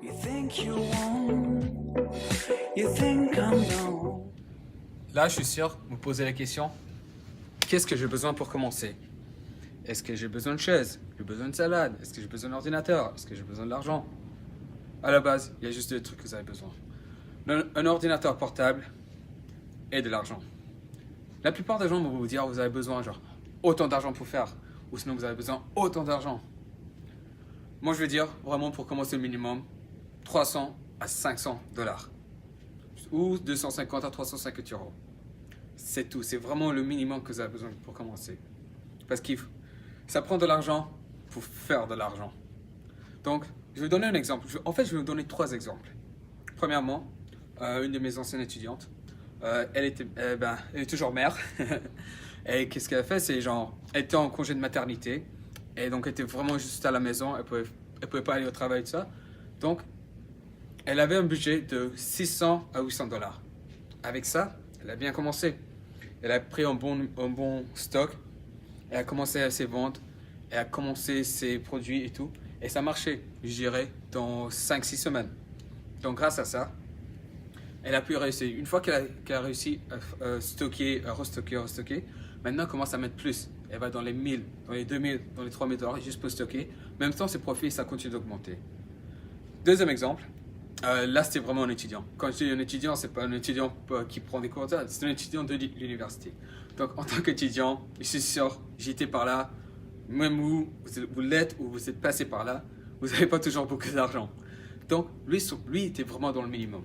You think you won't, you think I'm no. Là, je suis sûr, vous posez la question, qu'est-ce que j'ai besoin pour commencer? Est-ce que j'ai besoin de chaises? J'ai besoin de salade? Est-ce que j'ai besoin d'ordinateur? Est-ce que j'ai besoin de l'argent? À la base, il y a juste deux trucs que vous avez besoin. Un ordinateur portable et de l'argent. La plupart des gens vont vous dire, vous avez besoin genre autant d'argent pour faire, ou sinon vous avez besoin autant d'argent. Moi, je vais dire vraiment pour commencer le minimum, 300 à 500 dollars. Ou 250 à 350 euros. C'est tout, c'est vraiment le minimum que vous avez besoin pour commencer. Parce que ça prend de l'argent pour faire de l'argent. Donc, je vais vous donner un exemple. En fait, je vais vous donner trois exemples. Premièrement, une de mes anciennes étudiantes, elle est toujours mère. Et qu'est-ce qu'elle a fait? C'est genre, elle était en congé de maternité. Et donc, elle était vraiment juste à la maison. Elle pouvait pas aller au travail et tout ça. Donc, elle avait un budget de 600 à 800 dollars. Avec ça, elle a bien commencé. Elle a pris un bon stock. Elle a commencé à ses ventes. Elle a commencé ses produits et tout. Et ça marchait, je dirais, dans 5-6 semaines. Donc, grâce à ça, elle a pu réussir. Une fois qu'elle a réussi à restocker, maintenant, elle commence à mettre plus. Elle va dans les 1000, dans les 2000, dans les 3000 dollars juste pour stocker. En même temps, ses profits, ça continue d'augmenter. Deuxième exemple. Là, c'était vraiment un étudiant. Quand je dis un étudiant, c'est pas un étudiant qui prend des cours, c'est un étudiant de l'université. Donc, en tant qu'étudiant, je suis sûr, j'étais par là, même vous l'êtes ou vous êtes passé par là, vous n'avez pas toujours beaucoup d'argent. Donc, lui était vraiment dans le minimum.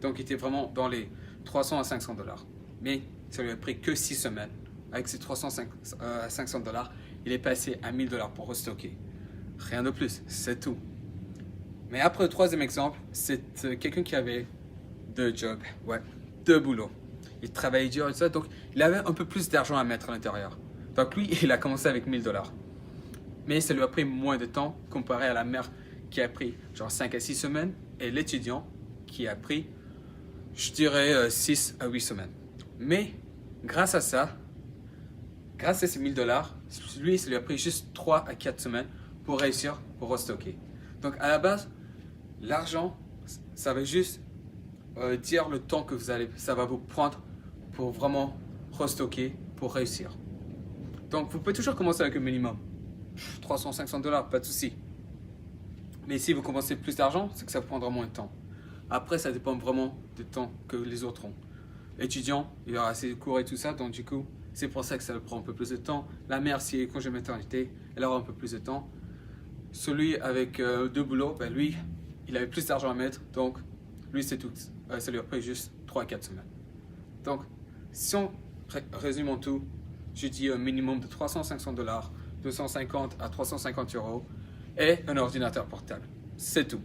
Donc, il était vraiment dans les 300 à 500 dollars. Mais ça lui a pris que 6 semaines. Avec ces 300 à 500 dollars, il est passé à 1000 dollars pour restocker. Rien de plus, c'est tout. Mais après le troisième exemple, c'est quelqu'un qui avait deux jobs, deux boulots. Il travaillait dur et tout ça, donc il avait un peu plus d'argent à mettre à l'intérieur. Donc lui, il a commencé avec 1000 dollars. Mais ça lui a pris moins de temps comparé à la mère qui a pris genre 5 à 6 semaines et l'étudiant qui a pris, je dirais, 6 à 8 semaines. Mais grâce à ça, grâce à ces 1000 dollars, lui, ça lui a pris juste 3 à 4 semaines pour réussir, pour restocker. Donc à la base, l'argent, ça va juste dire le temps que ça va vous prendre pour vraiment restocker, pour réussir. Donc vous pouvez toujours commencer avec un minimum. 300, 500 dollars, pas de souci. Mais si vous commencez plus d'argent, c'est que ça prendra moins de temps. Après, ça dépend vraiment du temps que les autres ont. Étudiant, il y aura assez de cours et tout ça, donc du coup, c'est pour ça que ça prend un peu plus de temps. La mère, si elle est congé maternité, elle aura un peu plus de temps. Celui avec deux boulots, lui, il avait plus d'argent à mettre, donc lui, c'est tout. Ça lui a pris juste 3 à 4 semaines. Donc, si on résume en tout, je dis un minimum de 300-500 dollars, 250 à 350 euros et un ordinateur portable. C'est tout.